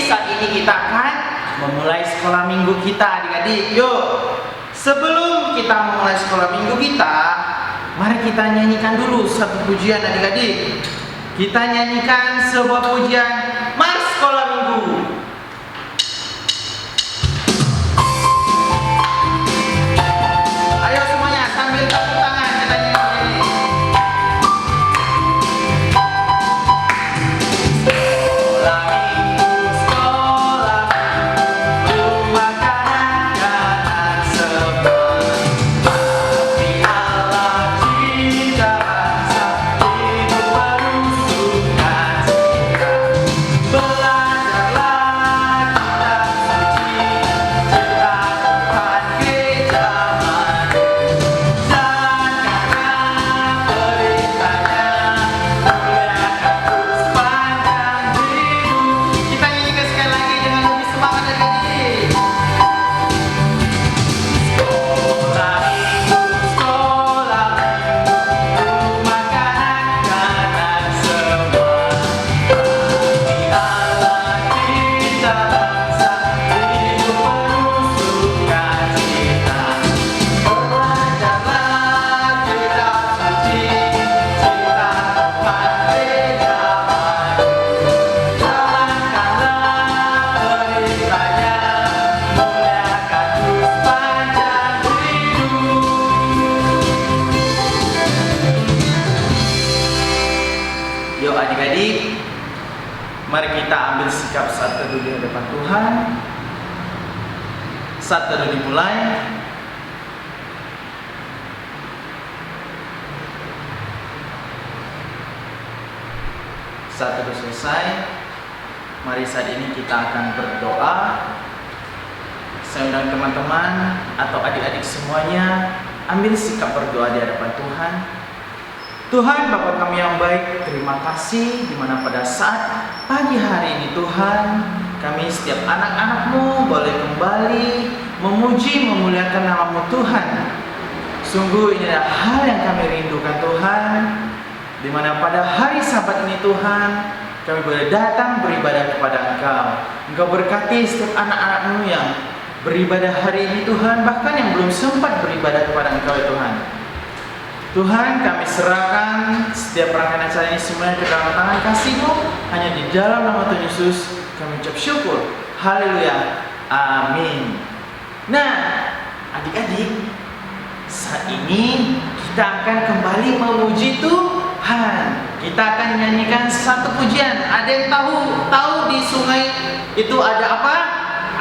saat ini kita akan memulai sekolah minggu kita, adik-adik. Yuk, sebelum kita memulai sekolah minggu kita, mari kita nyanyikan dulu satu pujian, adik-adik. Kita nyanyikan sebuah pujian Mars Sekolah Minggu. Ayo semuanya sambil tepuk tangan kita nyanyi. Sekolah minggu, sekolah minggu, rumah kanak-kanak semua. Hati Allah cinta bangsa, hidup penuh sukacita. Belajarlah kitab suci, cerita Tuhan gereja madu. Jalankanlah perintahnya, muliakan terus panjang hidup. Kita nyanyikan sekali lagi dengan lebih semangat, adik-adik. Sekolah minggu, sekolah minggu, rumah kanak-kanak semua. Hati Allah cinta bangsa, hidup penuh sukacita. Belajarlah kitab suci, cerita Tuhan gereja madu. Jalankanlah perintahnya, muliakan terus panjang hidup. Yuk adik-adik, mari kita ambil sikap saat teduh di hadapan Tuhan. Saat teduh dimulai. Saat teduh selesai, mari saat ini kita akan berdoa. Saya undang teman-teman atau adik-adik semuanya ambil sikap berdoa di hadapan Tuhan. Tuhan Bapa kami yang baik, terima kasih di mana pada saat pagi hari ini Tuhan, kami setiap anak-anak-Mu boleh kembali memuji memuliakan nama-Mu Tuhan. Sungguh ini adalah hal yang kami rindukan Tuhan, di mana pada hari Sabat ini Tuhan, kami boleh datang beribadah kepada Engkau. Engkau berkati setiap anak-anak-Mu yang beribadah hari ini Tuhan, bahkan yang belum sempat beribadah kepada Engkau ya Tuhan. Tuhan, kami serahkan setiap rangkaian acara ini semuanya ke dalam tangan kasih-Mu. Hanya di dalam nama Tuhan Yesus kami ucap syukur. Haleluya. Amin. Nah, adik-adik, saat ini kita akan kembali memuji Tuhan. Kita akan nyanyikan satu pujian. Ada yang tahu di sungai itu ada apa?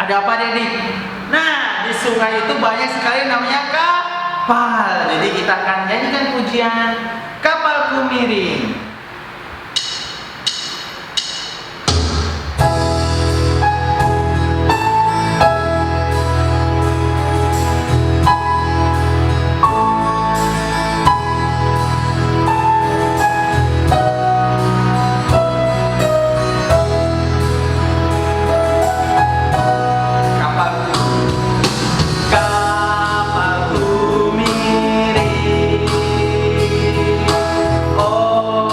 Ada apa, adik-adik? Nah, di sungai itu banyak sekali namanya kapal. Jadi kita akan nyanyikan pujian Kapalku Miring. Kapalku miring, oh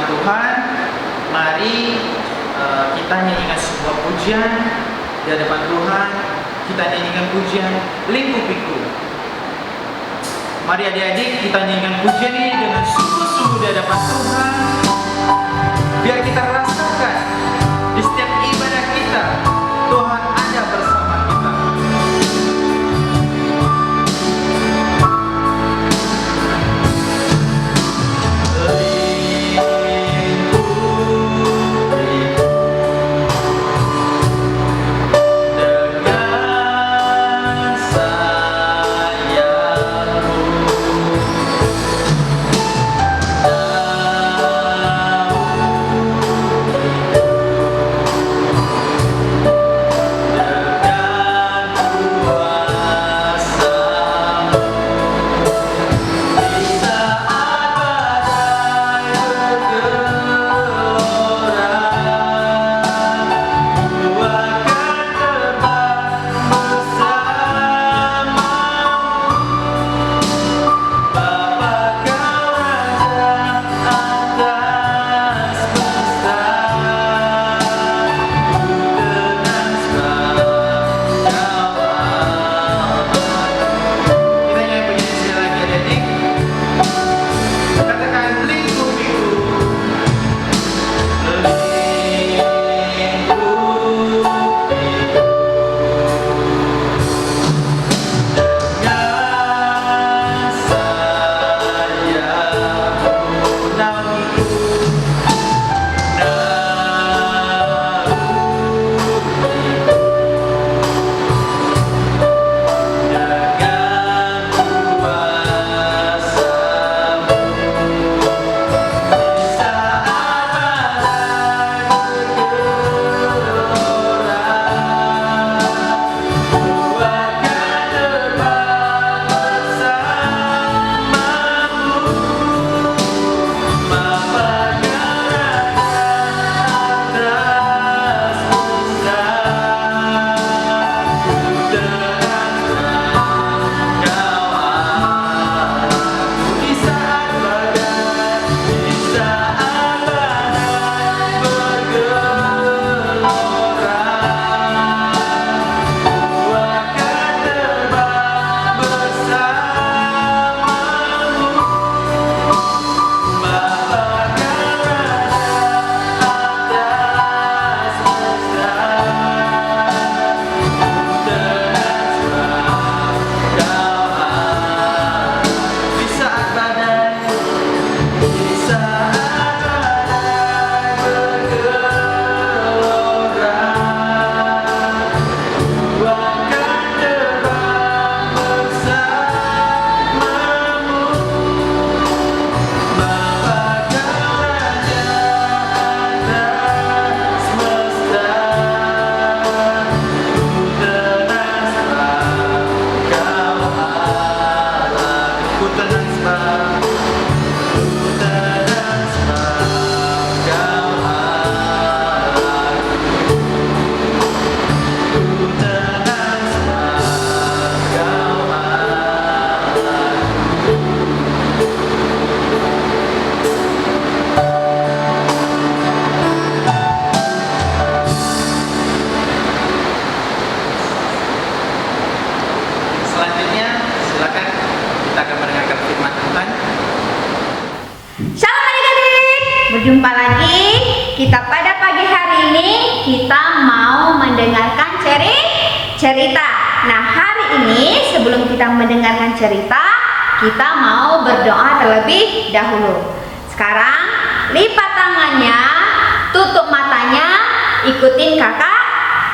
Tuhan, mari kita nyanyikan sebuah pujian di hadapan Tuhan. Kita nyanyikan pujian Lingkupiku. Mari adik-adik kita nyanyikan pujian ini dengan sungguh-sungguh di hadapan Tuhan. Biar kita rasakan di setiap ibadah kita, Tuhan ada bersama kita. Berjumpa lagi kita pada pagi hari ini. Kita mau mendengarkan cerita. Nah, hari ini sebelum kita mendengarkan cerita, kita mau berdoa terlebih dahulu. Sekarang lipat tangannya, tutup matanya, ikutin kakak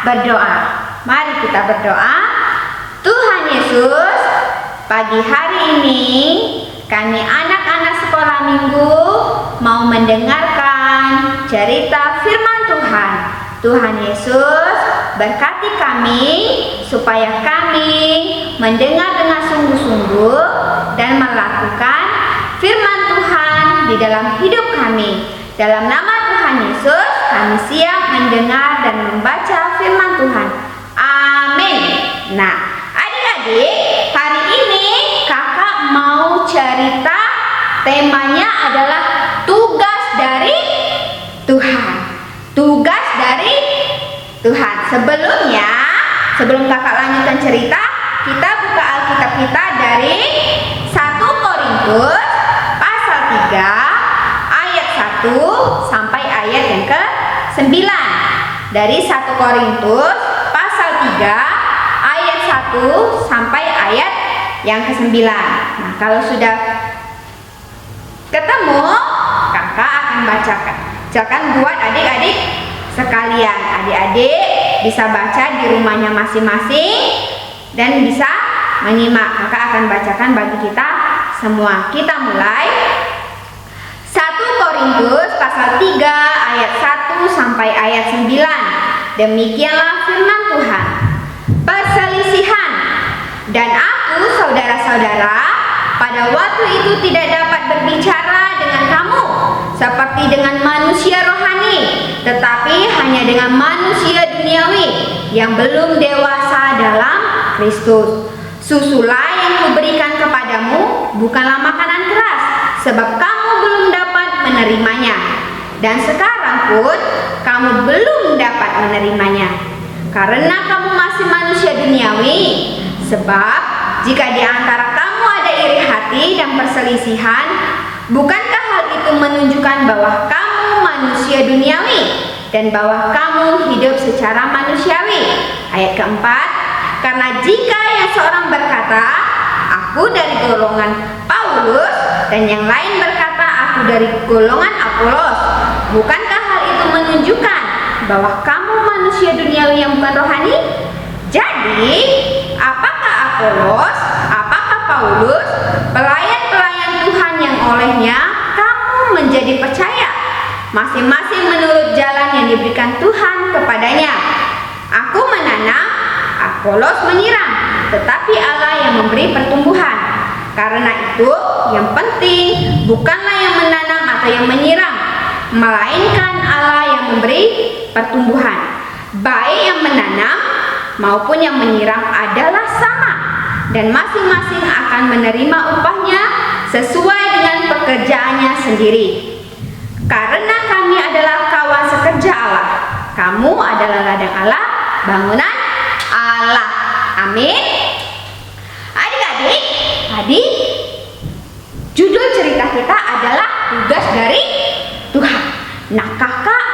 berdoa. Mari kita berdoa. Tuhan Yesus, pagi hari ini kami anak-anak sekolah minggu mau mendengarkan cerita firman Tuhan. Tuhan Yesus, berkati kami supaya kami mendengar dengan sungguh-sungguh dan melakukan firman Tuhan di dalam hidup kami. Dalam nama Tuhan Yesus, kami siap mendengar dan membaca firman Tuhan. Amin. Nah, adik-adik, hari ini kakak mau cerita. Temanya adalah tugas dari sebelum kakak lanjutkan cerita, kita buka Alkitab kita dari 1 Korintus pasal 3 ayat 1 sampai ayat yang ke-9. Dari 1 Korintus pasal 3 ayat 1 sampai ayat yang ke-9. Nah, kalau sudah ketemu, kakak akan bacakan. Silakan buat adik-adik sekalian. Adik-adik bisa baca di rumahnya masing-masing dan bisa menyimak. Kakak akan bacakan bagi kita semua. Kita mulai. 1 Korintus pasal 3 ayat 1 sampai ayat 9. Demikianlah firman Tuhan. Perselisihan. Dan aku, saudara-saudara, pada waktu itu tidak dapat berbicara dengan kamu seperti dengan manusia rohani, tetapi hanya dengan manusia duniawi yang belum dewasa dalam Kristus. Susulah yang kuberikan kepadamu bukanlah makanan keras, sebab kamu belum dapat menerimanya, dan sekarang pun kamu belum dapat menerimanya, karena kamu masih manusia duniawi. Sebab jika di antara kamu ada iri hati dan perselisihan, bukankah hal itu menunjukkan bahwa kamu manusia duniawi dan bahwa kamu hidup secara manusiawi? Ayat keempat, karena jika yang seorang berkata, aku dari golongan Paulus, dan yang lain berkata, aku dari golongan Apolos, bukankah hal itu menunjukkan bahwa kamu manusia duniawi yang bukan rohani? Jadi, apakah Apolos, apakah Paulus, pelayan-pelayan Tuhan yang olehnya kamu menjadi percaya, masing-masing menurut jalan yang diberikan Tuhan kepadanya. Aku menanam, Apolos menyiram, tetapi Allah yang memberi pertumbuhan. Karena itu, yang penting bukanlah yang menanam atau yang menyiram, melainkan Allah yang memberi pertumbuhan. Baik yang menanam maupun yang menyiram adalah sama, dan masing-masing akan menerima upahnya sesuai dengan pekerjaannya sendiri. Karena kami adalah kawan sekerja Allah, kamu adalah ladang Allah, bangunan Allah. Amin. Adik-adik, tadi judul cerita kita adalah tugas dari Tuhan. Nah, kakak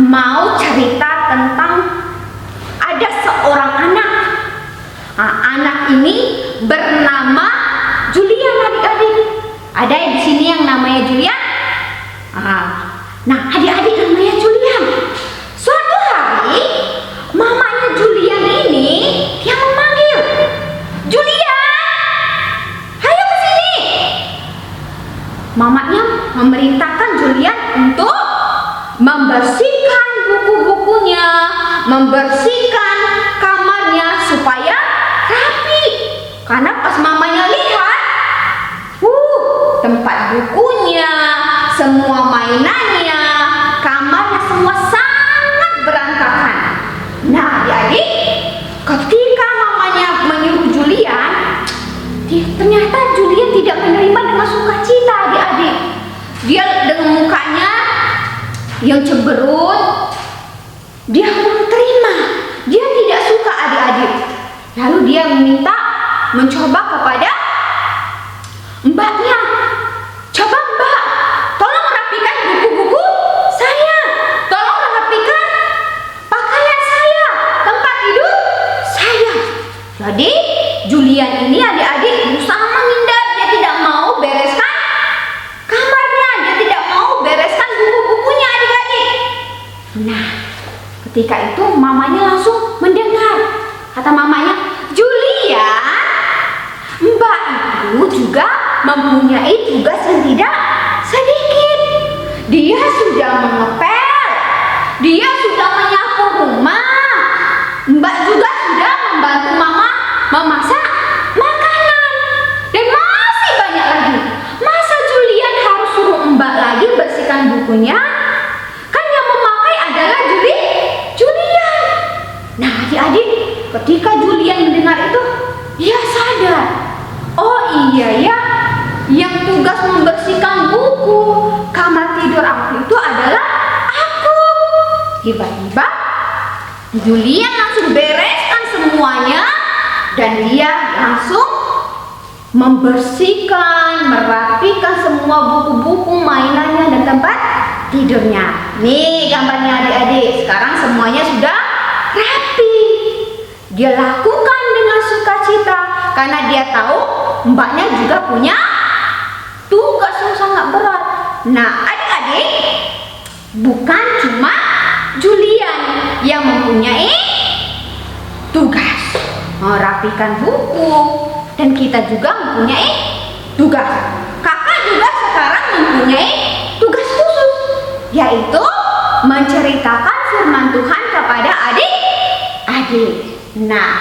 mau cerita tentang ada seorang anak. Nah, anak ini bernama Julian, adik-adik. Ada yang di sini yang namanya Julian? Nah, adik-adik, namanya Julian. Suatu hari, mamanya Julian ini dia memanggil, Julian, ayo ke sini. Mamanya memerintahkan Julian untuk membersihkan buku-bukunya, membersihkan kamarnya supaya rapi. Karena pas mamanya lihat, tempat bukunya, semua mainannya, kamarnya semua sangat berantakan. Nah, adik-adik, ketika mamanya menyuruh Julian, ternyata Julian tidak menerima dengan sukacita, adik-adik. Dia dengan mukanya yang cemberut, dia belum terima, dia tidak suka, adik-adik. Lalu dia meminta, mencoba kepada mbaknya, coba mbak, tolong rapikan buku-buku saya, tolong rapikan pakaian saya, tempat tidur saya. Jadi Julian ini, adik-adik, berusaha menghindar. Dia tidak mau bereskan kamarnya, dia tidak mau bereskan buku-bukunya, adik-adik. Nah, ketika itu mamanya langsung mendengar. Kata mamanya, Julian, mbak itu juga mempunyai tugas yang tidak sedikit. Dia sudah mengepel, dia sudah menyapu rumah, mbak juga sudah membantu mama memasak makanan, dan masih banyak lagi. Masa Julian harus suruh mbak lagi bersihkan bukunya? Kan yang memakai adalah Julian. Nah, adik-adik, ketika Julian mendengar itu, dia sadar, oh iya ya, yang tugas membersihkan buku kamar tidur aku itu adalah aku. Tiba-tiba Julian langsung bereskan semuanya dan dia langsung membersihkan, merapikan semua buku-buku mainannya dan tempat tidurnya. Nih gambarnya adik-adik. Sekarang semuanya sudah rapi. Dia lakukan dengan sukacita karena dia tahu mbaknya juga punya tugas yang sangat berat. Nah, adik-adik, bukan cuma Julian yang mempunyai tugas merapikan buku, dan kita juga mempunyai tugas. Kakak juga sekarang mempunyai tugas khusus, yaitu menceritakan firman Tuhan kepada adik-adik. Nah,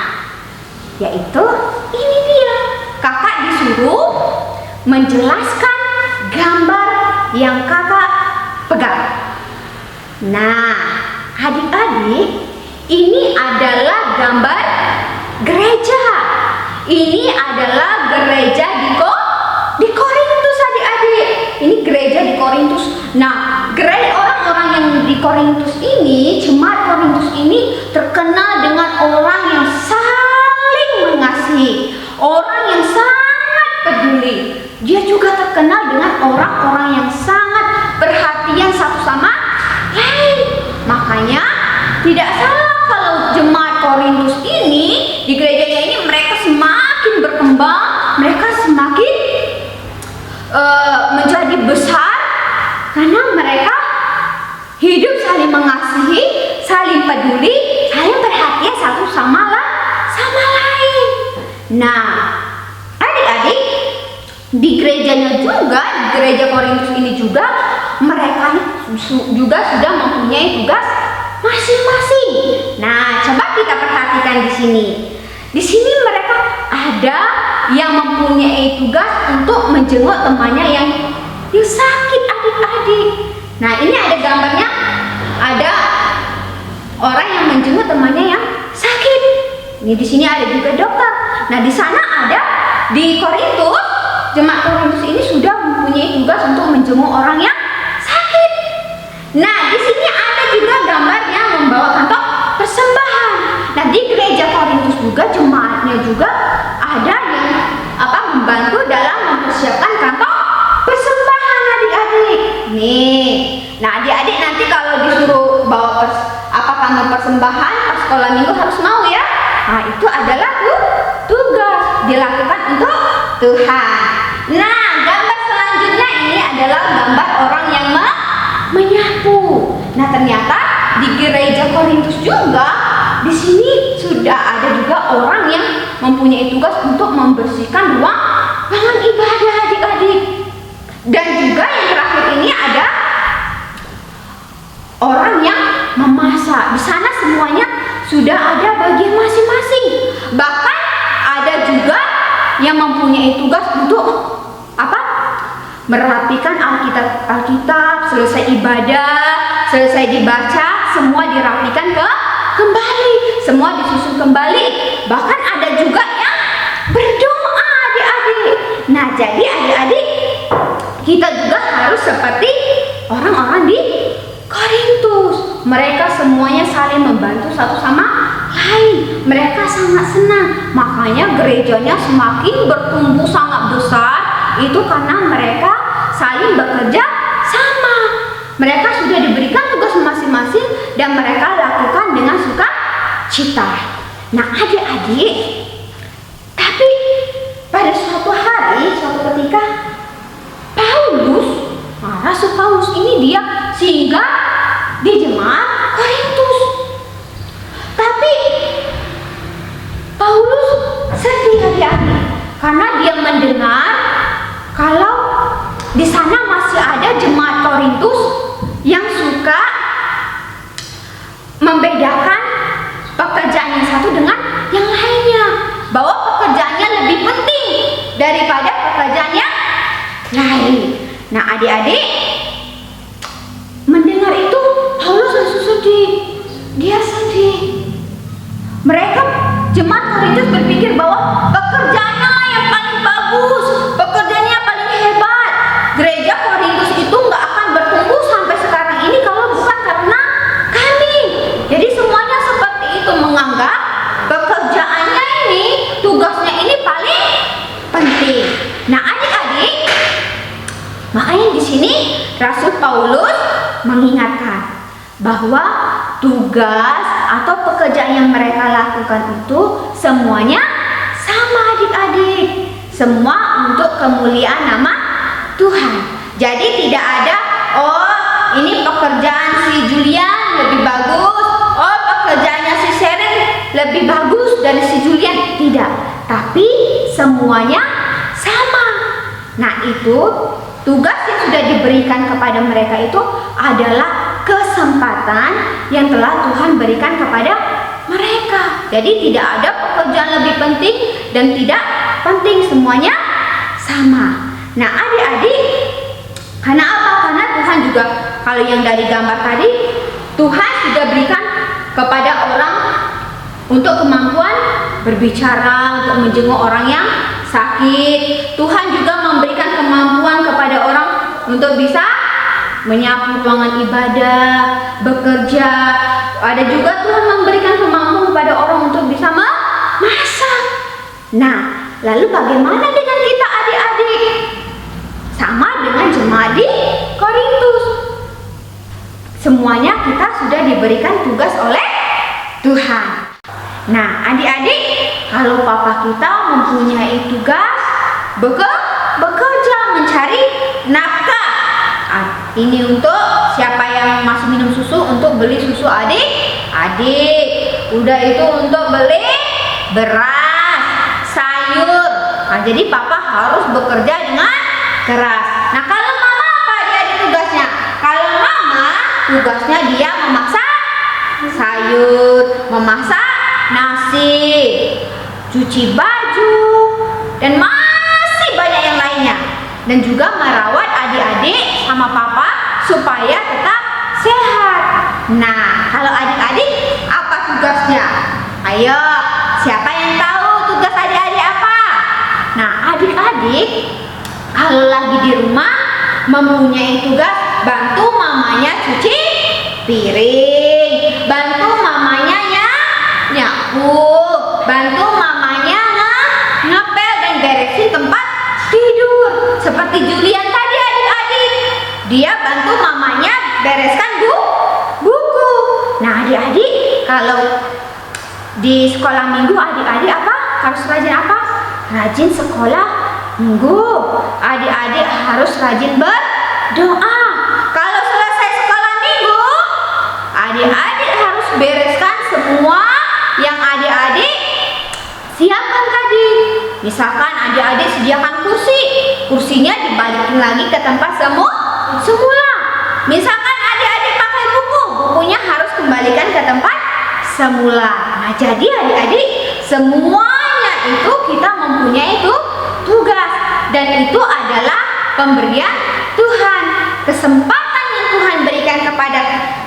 yaitu ini dia. Kakak disuruh menjelaskan gambar yang kakak pegang. Nah, adik-adik, ini adalah gambar gereja. Ini adalah gereja di Korintus, adik-adik. Ini gereja di Korintus. Nah, orang-orang yang di Korintus ini, jemaat Korintus ini terkenal dengan orang yang saling mengasihi, orang yang sangat peduli. Dia juga terkenal dengan orang-orang yang sangat perhatian satu sama lain. Makanya tidak salah kalau jemaat Korintus ini di gerejanya ini mereka semakin berkembang, mereka semakin menjadi besar karena mereka hidup saling mengasihi, saling peduli, saling perhatian satu sama lain. Nah, adik-adik, di gerejanya juga, di gereja Korintus ini juga mereka juga sudah mempunyai tugas masing-masing. Nah, coba kita perhatikan di sini. Di sini mereka ada yang mempunyai tugas untuk menjenguk temannya yang sakit, adik-adik. Nah, ini ada gambarnya. Ada orang yang menjenguk temannya yang sakit. Ini di sini ada juga dokter. Nah, di sana ada di Korintus, jemaat Korintus ini sudah mempunyai tugas untuk menjenguk orang yang sakit. Nah, di sini ada juga gambar yang membawa kantong persembahan. Nah, di gereja Korintus juga jemaatnya juga ada yang membantu dalam mempersiapkan kantong persembahan, adik-adik. Nih, nah adik-adik nanti kalau disuruh bawa kantong persembahan pas sekolah minggu harus mau ya. Nah, itu adalah tugas dilakukan untuk Tuhan. Nah, gambar selanjutnya ini adalah gambar orang yang menyapu. Nah, ternyata di gereja Korintus juga di sini sudah ada juga orang yang mempunyai tugas untuk membersihkan ruangan ibadah, adik-adik. Dan juga yang terakhir ini ada orang yang memasak. Di sana semuanya sudah ada bagian masing-masing. Bahkan ada juga yang mempunyai tugas untuk merapikan Alkitab, selesai ibadah, selesai dibaca, semua dirapikan kembali, semua disusun kembali. Bahkan ada juga yang berdoa, adik-adik. Nah, jadi adik-adik, kita juga harus seperti orang-orang di Korintus. Mereka semuanya saling membantu satu sama lain. Mereka sangat senang. Makanya gerejanya semakin bertumbuh sangat besar. Itu karena mereka saling bekerja sama. Mereka sudah diberikan tugas masing-masing dan mereka lakukan dengan sukacita. Nah, adik-adik, tapi pada suatu hari, suatu ketika, Rasul Paulus ini dia singgah di jemaat Korintus. Tapi Paulus sedih, adik-adik, karena dia mendengar kalau di sana masih ada jemaat Korintus yang suka membedakan pekerjaan yang satu dengan yang lainnya, bahwa pekerjaannya lebih penting daripada pekerjaan yang lain. Nah, adik-adik mendengar itu, Paulus langsung sedih. Dia sedih. Mereka jemaat Korintus berpikir bahwa pekerjaannya yang paling bagus, pekerjaannya yang paling hebat. Gereja Korintus itu nggak akan bertumbuh sampai sekarang ini kalau bukan karena kami. Jadi semuanya seperti bahwa tugas atau pekerjaan yang mereka lakukan itu semuanya sama adik-adik. Semua untuk kemuliaan nama Tuhan. Jadi tidak ada, oh ini pekerjaan si Julian lebih bagus, oh pekerjaannya si Sherin lebih bagus dari si Julian. Tidak, tapi semuanya sama. Nah itu tugas yang sudah diberikan kepada mereka itu adalah kesempatan yang telah Tuhan berikan kepada mereka. Jadi tidak ada pekerjaan lebih penting dan tidak penting, semuanya sama. Nah adik-adik, karena apa? Karena Tuhan juga, kalau yang dari gambar tadi, Tuhan sudah berikan kepada orang untuk kemampuan berbicara, untuk menjenguk orang yang sakit. Tuhan juga memberikan kemampuan kepada orang untuk bisa menyapu ruangan ibadah, bekerja. Ada juga Tuhan memberikan kemampuan kepada orang untuk bisa memasak. Nah, lalu bagaimana dengan kita adik-adik? Sama dengan jemaat di Korintus. Semuanya kita sudah diberikan tugas oleh Tuhan. Nah, adik-adik, kalau papa kita mempunyai tugas bekerja mencari nafkah. Ini untuk siapa yang masih minum susu, untuk beli susu adik-adik. Udah itu untuk beli beras, sayur. Nah, jadi papa harus bekerja dengan keras. Nah, kalau mama apa adik-adik tugasnya? Kalau mama tugasnya dia memasak sayur, memasak nasi, cuci baju, dan masih banyak yang lainnya. Dan juga merawat adik-adik sama papa supaya tetap sehat. Nah, kalau adik-adik apa tugasnya? Ayo, siapa yang tahu tugas adik-adik apa? Nah, adik-adik kalau lagi di rumah mempunyai tugas bantu mamanya cuci piring, bantu mamanya nyapu, bantu mamanya ngepel dan beresin tempat tidur. Seperti Julian tadi adik-adik, dia bantu mamanya bereskan buku. Nah adik-adik, kalau di sekolah minggu adik-adik apa? Harus rajin apa? Rajin sekolah minggu. Adik-adik harus rajin berdoa. Kalau selesai sekolah minggu, adik-adik harus bereskan semua yang adik-adik siapkan tadi. Misalkan adik-adik sediakan kursinya dibalikin lagi ke tempat semula. Misalkan adik-adik pakai bukunya harus kembalikan ke tempat semula. Nah jadi adik-adik, semuanya itu kita mempunyai tugas, dan itu adalah pemberian Tuhan, kesempatan yang Tuhan berikan kepada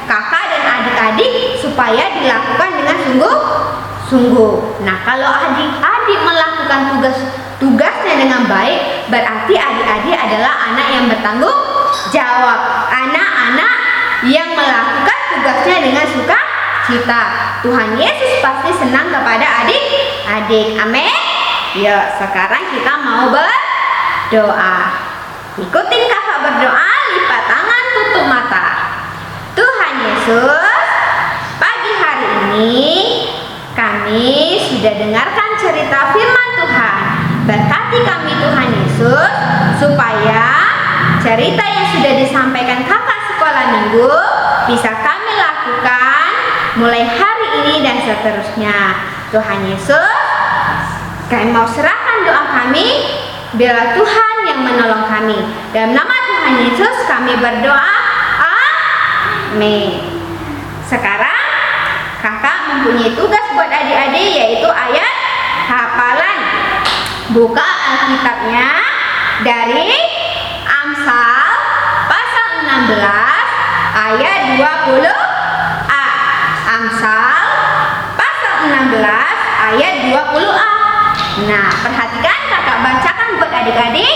kakak dan adik-adik supaya dilakukan dengan sungguh-sungguh. Nah, kalau adik-adik melakukan tugasnya dengan baik, berarti adik-adik adalah anak yang bertanggung jawab, anak-anak yang melakukan tugasnya dengan sukacita. Tuhan Yesus pasti senang kepada adik-adik. Amin. Ya, sekarang kita mau berdoa. Ikutin kakak berdoa, lipat tangan, tutup mata. Tuhan Yesus, pagi hari ini kami sudah dengarkan cerita firman Tuhan. Berkati kami Tuhan Yesus, supaya cerita yang sudah disampaikan kakak sekolah minggu bisa kami lakukan mulai hari ini dan seterusnya. Tuhan Yesus, kami mau serahkan doa kami, biarlah Tuhan yang menolong kami. Dalam nama Tuhan Yesus kami berdoa. Amin. Sekarang kakak mempunyai tugas buat adik-adik, yaitu ayat hafalan. Buka Alkitabnya dari Amsal pasal 16 ayat 20a. Amsal pasal 16 ayat 20a. Nah, perhatikan, kakak bacakan buat adik-adik.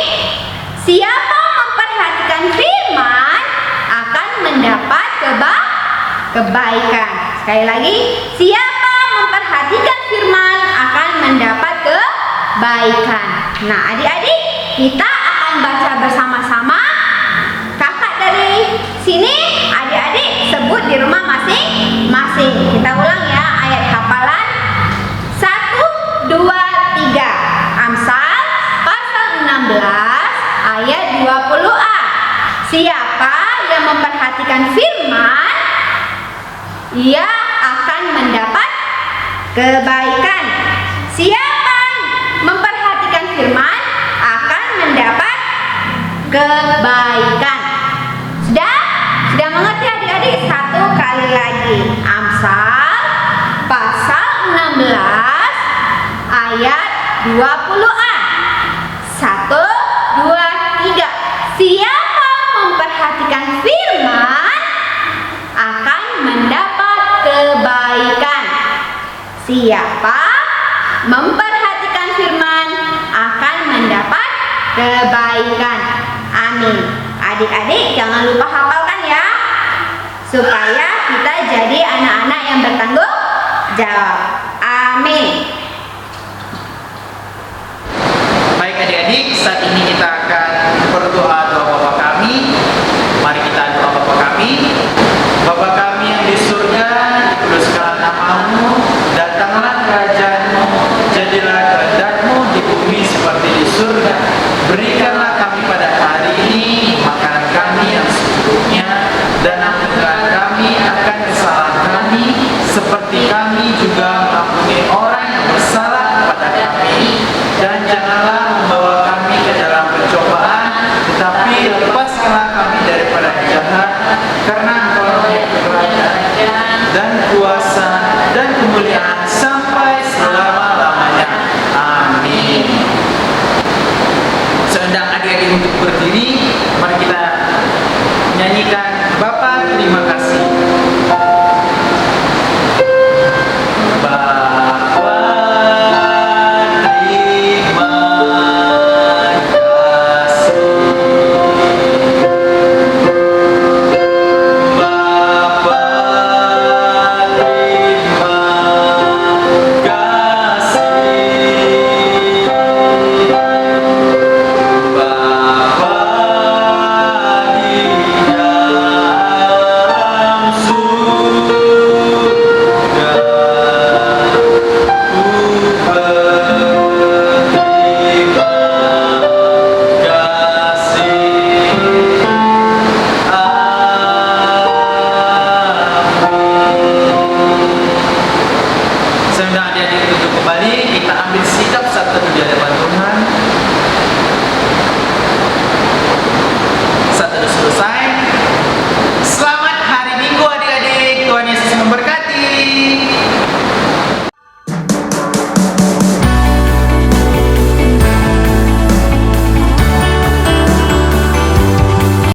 Siapa memperhatikan firman akan mendapat kebaikan. Sekali lagi, siapa memperhatikan firman akan mendapat kebaikan. Nah, adik-adik, kita akan baca bersama-sama. Kakak dari sini, adik-adik sebut di rumah ia akan mendapat kebaikan. Siapa memperhatikan firman akan mendapat kebaikan. Sudah mengerti adik-adik? Satu kali lagi. Amsal pasal 16 ayat 20a. 1, 2, 3. Siapa memperhatikan firman akan mendapat kebaikan. Siapa memperhatikan firman akan mendapat kebaikan. Amin. Adik-adik jangan lupa hafalkan ya, supaya kita jadi anak-anak yang bertanggung jawab. Amin. Baik adik-adik, saat ini kita akan berdoa